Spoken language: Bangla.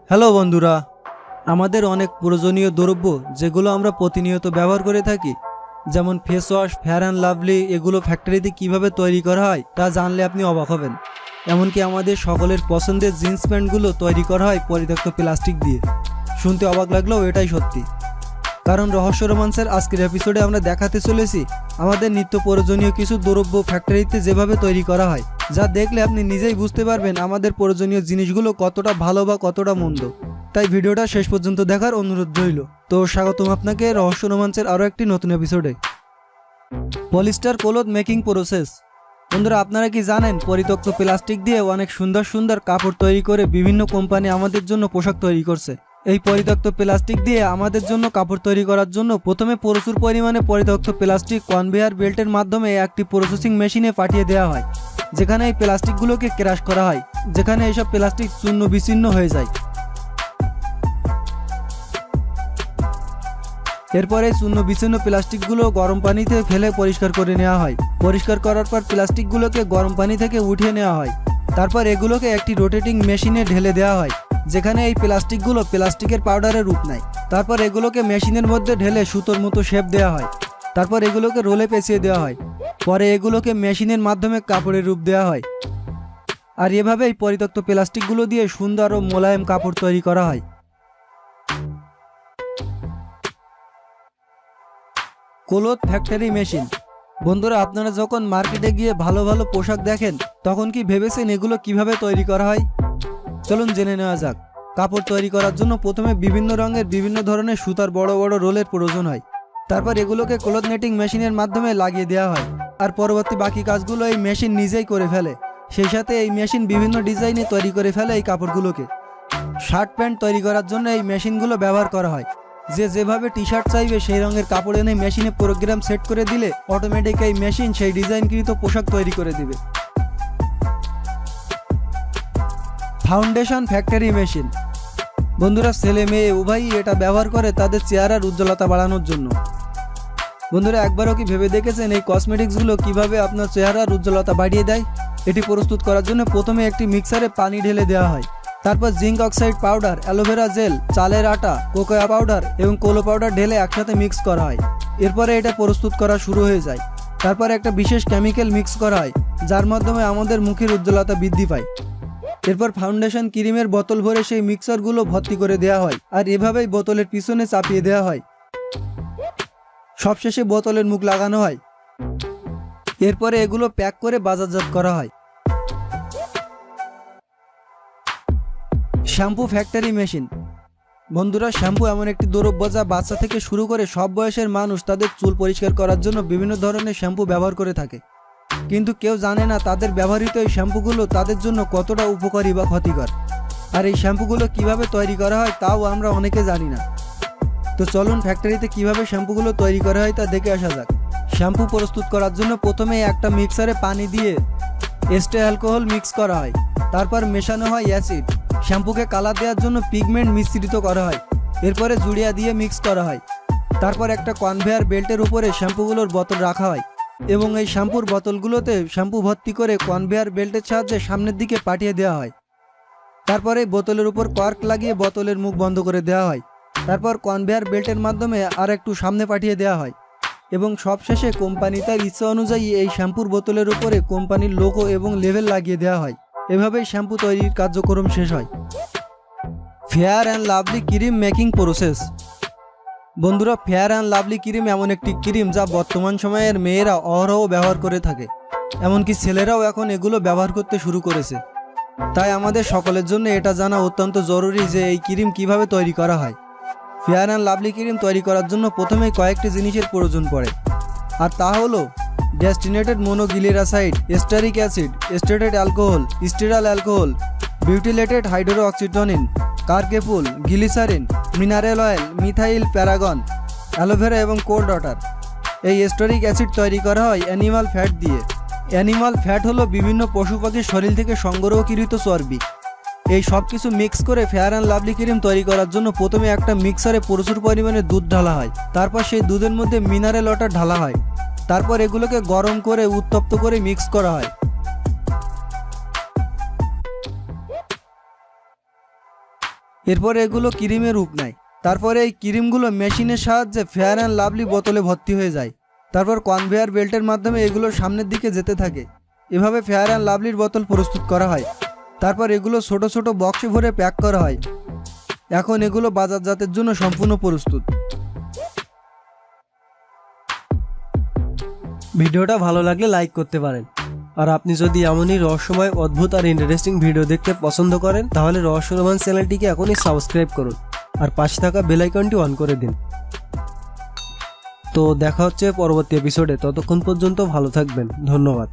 হ্যালো বন্ধুরা, আমাদের অনেক প্রয়োজনীয় দ্রব্য যেগুলো আমরা প্রতিনিয়ত ব্যবহার করে থাকি, যেমন face wash, fair and lovely, এগুলো ফ্যাক্টরিতে কিভাবে তৈরি করা হয় তা জানলে আপনি অবাক হবেন। এমনকি আমাদের সকলের পছন্দের জিন্স প্যান্টগুলো তৈরি করা হয় পরিত্যক্ত প্লাস্টিক দিয়ে। শুনতে অবাক লাগলেও এটাই সত্যি, কারণ রহস্য রোমান্সের আজকের এপিসোডে আমরা দেখাতে চলেছি আমাদের নিত্য প্রয়োজনীয় কিছু দ্রব্য ফ্যাক্টরিতে যেভাবে তৈরি করা হয়, যা দেখলে আপনি নিজেই বুঝতে পারবেন আমাদের প্রয়োজনীয় জিনিসগুলো কতটা ভালো বা কতটা মন্দ। তাই ভিডিওটা শেষ পর্যন্ত দেখার অনুরোধ রইল। তো স্বাগতম আপনাকে রহস্য রোমান্সের আরও একটি নতুন এপিসোডে। Polyester cloth making process. বন্ধুরা, আপনারা কি জানেন পরিত্যক্ত প্লাস্টিক দিয়ে অনেক সুন্দর সুন্দর কাপড় তৈরি করে বিভিন্ন কোম্পানি আমাদের জন্য পোশাক তৈরি করছে। এই পরিত্যক্ত প্লাস্টিক দিয়ে আমাদের জন্য কাপড় তৈরি করার জন্য প্রথমে প্রচুর পরিমাণে পরিত্যক্ত প্লাস্টিক কনভেয়ার বেল্টের মাধ্যমে একটি প্রসেসিং মেশিনে পাঠিয়ে দেওয়া হয়, যেখানে এই প্লাস্টিকগুলোকে ক্রাশ করা হয়, যেখানে এইসব প্লাস্টিক চূর্ণ বিচ্ছিন্ন হয়ে যায়। এরপরে চূর্ণ বিচ্ছিন্ন প্লাস্টিকগুলো গরম পানিতে ফেলে পরিষ্কার করে নেওয়া হয়। পরিষ্কার করার পর প্লাস্টিকগুলোকে গরম পানি থেকে উঠিয়ে নেওয়া হয়। তারপর এগুলোকে একটি রোটেটিং মেশিনে ঢেলে দেওয়া হয়, যেখানে এই প্লাস্টিকগুলো প্লাস্টিকের পাউডারের রূপ নেয়। তারপর এগুলোকে মেশিনের মধ্যে ঢেলে সুতোর মতো শেপ দেওয়া হয়। তারপর এগুলোকে রোলে পেঁচিয়ে দেওয়া হয়। পরে এগুলোকে মেশিনের মাধ্যমে কাপড়ের রূপ দেওয়া হয়। আর এভাবেই পরিত্যক্ত প্লাস্টিকগুলো দিয়ে সুন্দর ও মোলায়েম কাপড় তৈরি করা হয়। Cloth factory machine. বন্ধুরা, আপনারা যখন মার্কেটে গিয়ে ভালো ভালো পোশাক দেখেন, তখন কি ভেবেছেন এগুলো কিভাবে তৈরি করা হয়? চলুন জেনে নেওয়া যাক। কাপড় তৈরি করার জন্য প্রথমে বিভিন্ন রঙের বিভিন্ন ধরনের সুতার বড় বড় রোলের প্রয়োজন হয়। তারপর এগুলোকে ক্লথ নেটিং মেশিনের মাধ্যমে লাগিয়ে দেওয়া হয়। আর পরবর্তী বাকি কাজগুলো এই মেশিন নিজেই করে ফেলে। সেই সাথে এই মেশিন বিভিন্ন ডিজাইনে তৈরি করে ফেলে এই কাপড়গুলোকে। শার্ট প্যান্ট তৈরি করার জন্য এই মেশিনগুলো ব্যবহার করা হয়। যে যেভাবে টি শার্ট চাইবে সেই রঙের কাপড় এনে মেশিনে প্রোগ্রাম সেট করে দিলে অটোমেটিক এই মেশিন সেই ডিজাইনকৃত পোশাক তৈরি করে দিবে। Foundation factory machine. বন্ধুরা, ছেলে মেয়ে উভয়ই এটা ব্যবহার করে তাদের চেহারার উজ্জ্বলতা বাড়ানোর জন্য। বন্ধুরা, একবারও কি ভেবে দেখেছেন এই কসমেটিক্সগুলো কিভাবে আপনার চেহারার উজ্জ্বলতা বাড়িয়ে দেয়? এটি প্রস্তুত করার জন্য প্রথমে একটি মিক্সারে পানি ঢেলে দেওয়া হয়। তারপর zinc oxide powder, aloe vera gel, চালের আটা, কোকোয়া পাউডার এবং কোলো পাউডার ঢেলে একসাথে মিক্স করা হয়। এরপরে এটা প্রস্তুত করা শুরু হয়ে যায়। তারপর একটা বিশেষ কেমিক্যাল মিক্স করা হয়, যার মাধ্যমে আমাদের মুখের উজ্জ্বলতা বৃদ্ধি পায়। এরপর ফাউন্ডেশন ক্রিমের বোতল ভরে সেই মিক্সারগুলো ভর্তি করে দেওয়া হয়, আর এভাবেই বোতলের পিছনে চাপিয়ে দেওয়া হয়। সবশেষে বোতলের মুখ লাগানো হয়। এরপরে এগুলো প্যাক করে বাজারজাত করা হয়। Shampoo factory machine. বন্ধুরা, শ্যাম্পু এমন একটি দ্রব্য যা বাচ্চা থেকে শুরু করে সব বয়সের মানুষ তাদের চুল পরিষ্কার করার জন্য বিভিন্ন ধরনের শ্যাম্পু ব্যবহার করে থাকে। কিন্তু কেউ জানে না তাদের ব্যবহৃত এই শ্যাম্পুগুলো তাদের জন্য কতটা উপকারী বা ক্ষতিকর। আর এই শ্যাম্পুগুলো কিভাবে তৈরি করা হয় তাও আমরা অনেকে জানি না। তো চলুন ফ্যাক্টরিতে কিভাবে শ্যাম্পুগুলো তৈরি করা হয় তা দেখে আসা যাক। শ্যাম্পু প্রস্তুত করার জন্য প্রথমে একটা মিক্সারে পানি দিয়ে এস্টে অ্যালকোহল মিক্স করা হয়। তারপর মেশানো হয় অ্যাসিড। শ্যাম্পুকে কালার দেওয়ার জন্য পিগমেন্ট মিশ্রিত করা হয়। এরপরে জুড়িয়া দিয়ে মিক্স করা হয়। তারপর একটা কনভেয়ার বেল্টের উপরে শ্যাম্পুগুলোর বোতল রাখা হয় এবং এই শ্যাম্পুর বোতলগুলোতে শ্যাম্পু ভর্তি করে কনভেয়ার বেল্টের সাহায্যে সামনের দিকে পাঠিয়ে দেওয়া হয়। তারপরে বোতলের উপর কর্ক লাগিয়ে বোতলের মুখ বন্ধ করে দেওয়া হয়। তারপর কনভেয়ার বেল্টের মাধ্যমে আর একটু সামনে পাঠিয়ে দেওয়া হয় এবং সবশেষে কোম্পানি তার ইচ্ছা অনুযায়ী এই শ্যাম্পুর বোতলের উপরে কোম্পানির লোগো এবং লেবেল লাগিয়ে দেওয়া হয়। এভাবেই শ্যাম্পু তৈরির কার্যক্রম শেষ হয়। Fair and lovely cream making process. বন্ধুরা, ফেয়ার অ্যান্ড লাভলি ক্রিম এমন একটি ক্রিম যা বর্তমান সময়ের মেয়েরা অহরহ ব্যবহার করে থাকে। এমনকি ছেলেরাও এখন এগুলো ব্যবহার করতে শুরু করেছে। তাই আমাদের সকলের জন্য এটা জানা অত্যন্ত জরুরি যে এই ক্রিম কিভাবে তৈরি করা হয়। ফেয়ার অ্যান্ড লাভলি ক্রিম তৈরি করার জন্য প্রথমেই কয়েকটি জিনিসের প্রয়োজন পড়ে, আর তা হলো ডেস্টিনেটেড monoglyceride, stearic acid, stated alcohol, stearyl alcohol, butylated hydro অক্সিটনিন, কার্কেপুল, glycerine, mineral oil, methyl paraben, aloe vera এবং কোল্ড ওয়াটার। এই স্টারিক অ্যাসিড তৈরি করা হয় অ্যানিমাল ফ্যাট দিয়ে। অ্যানিমাল ফ্যাট হলো বিভিন্ন পশু পাখির শরীর থেকে সংগ্রহকৃত চর্বি। এই সব কিছু মিক্স করে ফেয়ার অ্যান্ড লাভলি ক্রিম তৈরি করার জন্য প্রথমে একটা মিক্সারে প্রচুর পরিমাণে দুধ ঢালা হয়। তারপর সেই দুধের মধ্যে মিনারেল ওয়াটার ঢালা হয়। তারপর এগুলোকে গরম করে উত্তপ্ত করে মিক্স করা হয়। এরপরে এগুলো ক্রিমে রূপ নেয়। তারপরে এই ক্রিমগুলো মেশিনের সাহায্যে ফেয়ার অ্যান্ড লাভলি বোতলে ভর্তি হয়ে যায়। তারপর কনভেয়ার বেল্টের মাধ্যমে এগুলো সামনের দিকে যেতে থাকে। এভাবে ফেয়ার অ্যান্ড লাভলির বোতল প্রস্তুত করা হয়। তারপর এগুলো ছোট ছোট বক্সে ভরে প্যাক করা হয়। এখন এগুলো বাজারজাতের জন্য সম্পূর্ণ প্রস্তুত। ভিডিওটা ভালো লাগলে লাইক করতে পারেন। আর আপনি যদি এমনই রহস্যময়, অদ্ভুত আর ইন্টারেস্টিং ভিডিও দেখতে পছন্দ করেন তাহলে রহস্য রোমান্স চ্যানেলটিকে এখনই সাবস্ক্রাইব করুন আর পাশে থাকা বেল আইকনটি অন করে দিন। তো দেখা হচ্ছে পরবর্তী এপিসোডে। ততক্ষণ পর্যন্ত ভালো থাকবেন। ধন্যবাদ।